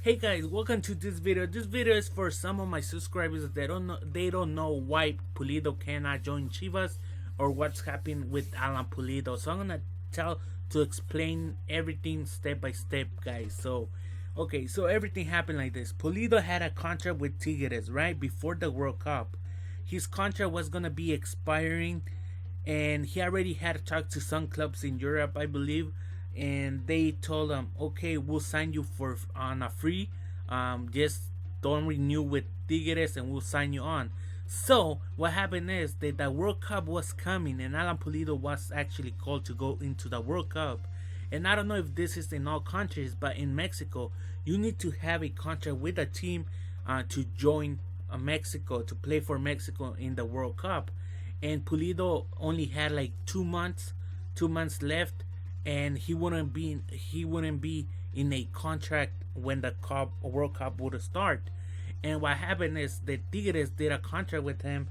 Hey guys, welcome to this video. This video is for some of my subscribers that don't know why Pulido cannot join Chivas or what's happening with Alan Pulido. So I'm gonna explain everything step by step, guys. So everything happened like this. Pulido had a contract with Tigres right before the World Cup. His contract was gonna be expiring, and he already had talked to some clubs in Europe, I believe, and they told him, okay, we'll sign you for on a free, just don't renew with Tigres and we'll sign you on. So what happened is that the World Cup was coming and Alan Pulido was actually called to go into the World Cup. And I don't know if this is in all countries, but in Mexico you need to have a contract with a team to join Mexico, to play for Mexico in the World Cup. And Pulido only had like 2 months left, and he wouldn't be in a contract when the World Cup would start. And what happened is that Tigres did a contract with him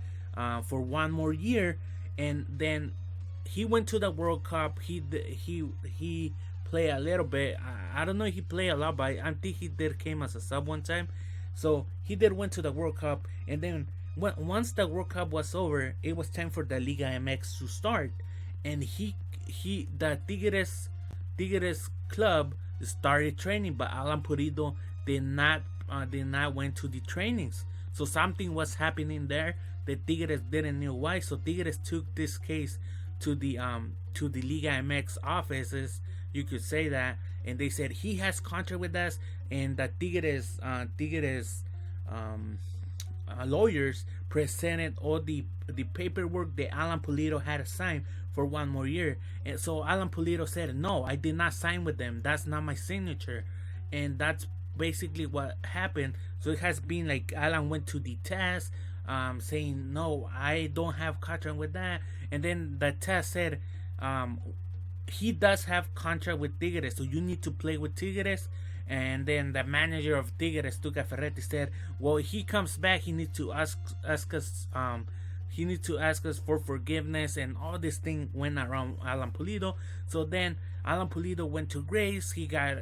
for 1 more year, and then he went to the World Cup. He played a little bit. I don't know if he played a lot, but I think he did came as a sub one time. So he did went to the World Cup, and then once the World Cup was over, it was time for the Liga MX to start, and the Tigres club started training, but Alan Pulido did not went to the trainings. So something was happening there. The Tigres didn't know why. So Tigres took this case to the Liga MX offices, you could say that, and they said he has contract with us, and the Tigres lawyers presented all the paperwork that Alan Pulido had signed for 1 more year. And so Alan Pulido said, no, I did not sign with them, that's not my signature. And that's basically what happened. So it has been like Alan went to the test, saying, no, I don't have contract with that. And then the test said, he does have contract with Tigres, so you need to play with Tigres. And then the manager of Tigres, Tuca Ferretti, said, well, if he comes back, he needs to ask us for forgiveness, and all this thing went around Alan Pulido. So then Alan Pulido went to Grace. He got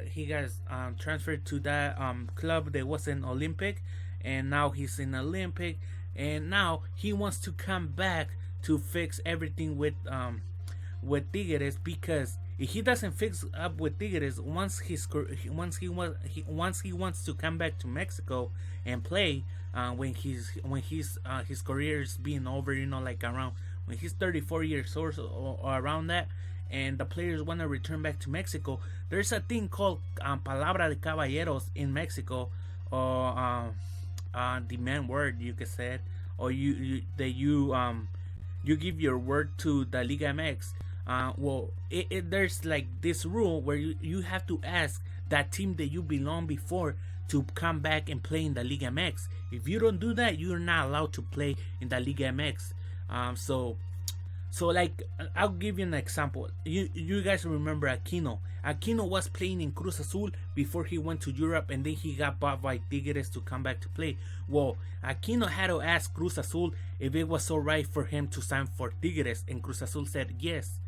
transferred to that club that was in Olympic, and now he's in Olympic, and now he wants to come back to fix everything with Tigres, because if he doesn't fix up with Tigres, once he wants to come back to Mexico and play, when his career is being over, like around when he's 34 years old or around that, and the players want to return back to Mexico, there's a thing called palabra de caballeros in Mexico, or the man word, you could say it, or you give your word to the Liga MX. There's like this rule where you have to ask that team that you belong before to come back and play in the Liga MX. If you don't do that, you're not allowed to play in the Liga MX. So like, I'll give you an example. You guys remember Aquino? Aquino was playing in Cruz Azul before he went to Europe, and then he got bought by Tigres to come back to play. Well, Aquino had to ask Cruz Azul if it was alright for him to sign for Tigres, and Cruz Azul said yes,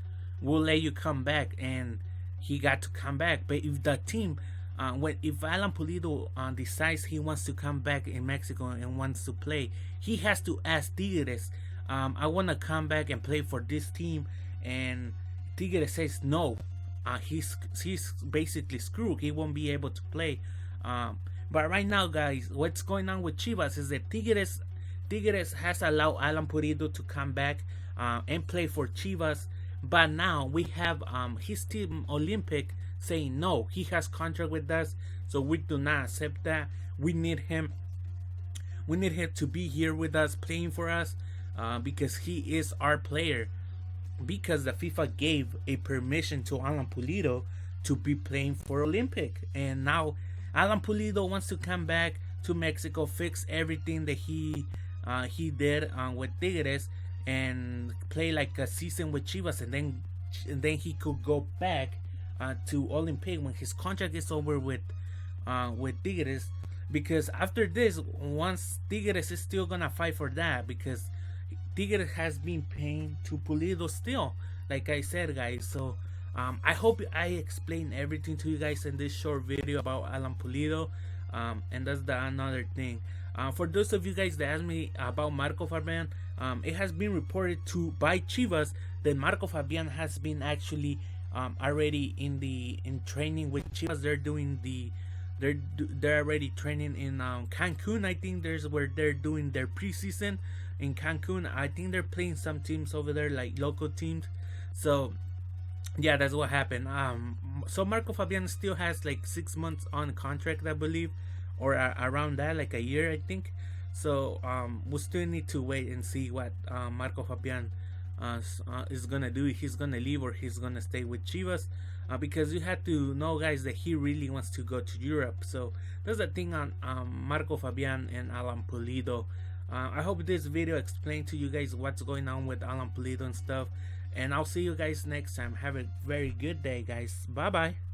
we'll let you come back, and he got to come back. But if the team, if Alan Pulido decides he wants to come back in Mexico and wants to play, he has to ask Tigres, I want to come back and play for this team, and Tigres says no, he's basically screwed, he won't be able to play. But right now, guys, what's going on with Chivas is that Tigres has allowed Alan Pulido to come back and play for Chivas. But now we have his team Olympic saying no, he has contract with us, so we do not accept that. We need him to be here with us, playing for us, because he is our player, because the FIFA gave a permission to Alan Pulido to be playing for Olympic. And now Alan Pulido wants to come back to Mexico, fix everything that he did with Tigres, and play like a season with Chivas, and then he could go back to Olympic when his contract is over with Tigres. Because after this, once Tigres is still gonna fight for that, because Tigres has been paying to Pulido still, like I said, guys. So I hope I explained everything to you guys in this short video about Alan Pulido. And that's the another thing. For those of you guys that asked me about Marco Fabian, it has been reported to by Chivas that Marco Fabian has been actually already in training with Chivas. They're already training in Cancun. I think there's where they're doing their preseason in Cancun. I think they're playing some teams over there, like local teams. So yeah, that's what happened. So Marco Fabian still has like 6 months on contract, I believe, or around that, like a year, I think. So we still need to wait and see what Marco Fabian is gonna do. If he's gonna leave or he's gonna stay with Chivas, because you have to know, guys, that he really wants to go to Europe. So that's the thing on Marco Fabian and Alan Pulido. I hope this video explained to you guys what's going on with Alan Pulido and stuff. And I'll see you guys next time. Have a very good day, guys. Bye bye.